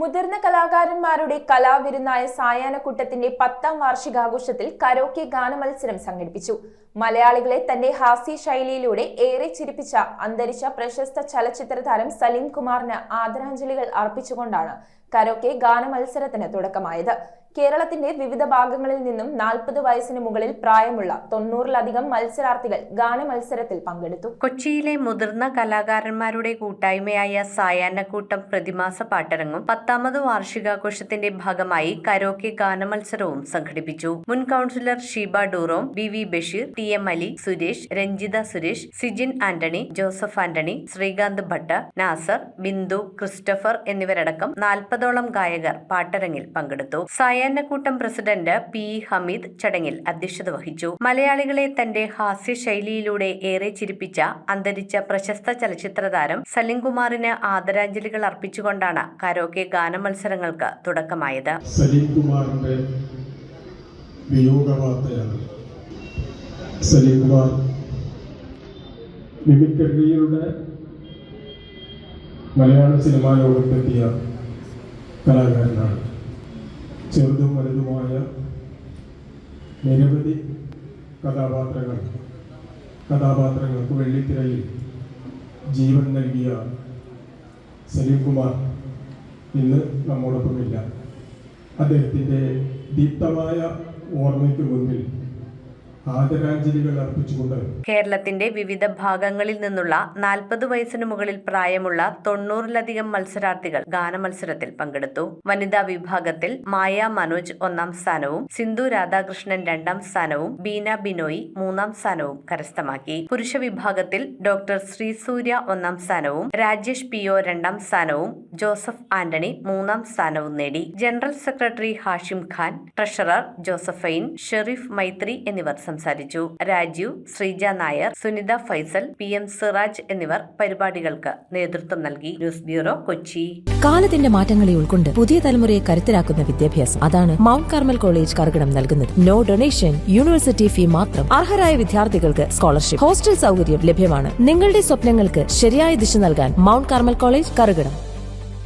മുതിർന്ന കലാകാരന്മാരുടെ കലാവിരുന്നായ സായാഹ്നക്കൂട്ടത്തിന്റെ 10ാം വാർഷികാഘോഷത്തിൽ കരോക്കെ ഗാനമത്സരം സംഘടിപ്പിച്ചു. മലയാളികളെ തന്റെ ഹാസ്യ ശൈലിയിലൂടെ ഏറെ ചിരിപ്പിച്ച അന്തരിച്ച പ്രശസ്ത ചലച്ചിത്ര താരം സലീം കുമാറിന് ആദരാഞ്ജലികൾ അർപ്പിച്ചുകൊണ്ടാണ് കരോക്കെ ഗാനമത്സരത്തിന് തുടക്കമായത്. കേരളത്തിന്റെ വിവിധ ഭാഗങ്ങളിൽ നിന്നും 40 വയസ്സിന് മുകളിൽ പ്രായമുള്ള 90-ലധികം മത്സരാർത്ഥികൾ ഗാനമത്സരത്തിൽ പങ്കെടുത്തു. കൊച്ചിയിലെ മുതിർന്ന കലാകാരന്മാരുടെ കൂട്ടായ്മയായ സായാഹ്നക്കൂട്ടം പ്രതിമാസ പാട്ടരങ്ങും 10ാമത് വാർഷികാഘോഷത്തിന്റെ ഭാഗമായി കരോക്കെ ഗാനമത്സരവും സംഘടിപ്പിച്ചു. മുൻ കൌൺസിലർ ഷീബ ഡൂറോം, BV Basheer, TM Ali, Suresh, Ranjitha Suresh, Sijin Antony, Joseph Antony, Srikanth Bhat, Nasar, Bindu, Christopher എന്നിവരടക്കം 40ഓളം ഗായകർ പാട്ടരങ്ങിൽ പങ്കെടുത്തു. സായാഹ്നക്കൂട്ടം പ്രസിഡന്റ് P. ഹമീദ് ചടങ്ങിൽ അധ്യക്ഷത വഹിച്ചു. മലയാളികളെ തന്റെ ഹാസ്യ ശൈലിയിലൂടെ ഏറെ ചിരിപ്പിച്ച അന്തരിച്ച പ്രശസ്ത ചലച്ചിത്ര താരം സലീം കുമാറിന് ആദരാഞ്ജലികൾ അർപ്പിച്ചുകൊണ്ടാണ് കരോക്കെ ഗാനമത്സരങ്ങൾക്ക് തുടക്കമായത്. സലീം കുമാറിന്റെ വിയോഗവാർത്തയാണ്. സലീം കുമാർ മിമിക്രിയുടെ മലയാള സിനിമാ ലോകത്തെത്തിയ കലാകാരനാണ്. ചെറുതും വലുതുമായ നിരവധി കഥാപാത്രങ്ങൾക്ക് വെള്ളിത്തിരയിൽ ജീവൻ നൽകിയ സലീം കുമാർ ഇന്ന് നമ്മോടൊപ്പമില്ല. അദ്ദേഹത്തിൻ്റെ ദീപ്തമായ ഓർമ്മയ്ക്ക് മുന്നിൽ ആദരാഞ്ജലികൾ അർപ്പിച്ചുകൊണ്ട് കേരളത്തിന്റെ വിവിധ ഭാഗങ്ങളിൽ നിന്നുള്ള 40 വയസ്സിന് മുകളിൽ പ്രായമുള്ള 90-ലധികം മത്സരാർത്ഥികൾ ഗാനമത്സരത്തിൽ പങ്കെടുത്തു. വനിതാ വിഭാഗത്തിൽ മായ മനോജ് 1ാം സ്ഥാനവും സിന്ധു രാധാകൃഷ്ണൻ 2ാം സ്ഥാനവും ബീന ബിനോയ് 3ാം സ്ഥാനവും കരസ്ഥമാക്കി. പുരുഷ വിഭാഗത്തിൽ ഡോക്ടർ ശ്രീസൂര്യ 1ാം സ്ഥാനവും രാജേഷ് PO 2ാം സ്ഥാനവും ജോസഫ് ആന്റണി 3ാം സ്ഥാനവും നേടി. General secretary Hashim Khan, treasurer Josephine, Sherif Maithri എന്നിവർ സംസാരിച്ചു. രാജീവ്, ശ്രീജ നായർ, സുനിത ഫൈസൽ, PM സിറാജ് എന്നിവർ പരിപാടികൾക്ക് നേതൃത്വം നൽകി. News bureau, Kochi. കാലത്തിന്റെ മാറ്റങ്ങളെ ഉൾക്കൊണ്ട് പുതിയ തലമുറയെ കരുത്തരാക്കുന്ന വിദ്യാഭ്യാസം, അതാണ് മൗണ്ട് കാർമൽ കോളേജ് കറുകടം നൽകുന്നത്. നോ ഡൊണേഷൻ, യൂണിവേഴ്സിറ്റി ഫീ മാത്രം. അർഹരായ വിദ്യാർത്ഥികൾക്ക് സ്കോളർഷിപ്പ്, ഹോസ്റ്റൽ സൗകര്യം ലഭ്യമാണ്. നിങ്ങളുടെ സ്വപ്നങ്ങൾക്ക് ശരിയായ ദിശ നൽകാൻ മൗണ്ട് കാർമൽ കോളേജ് കറുകടം.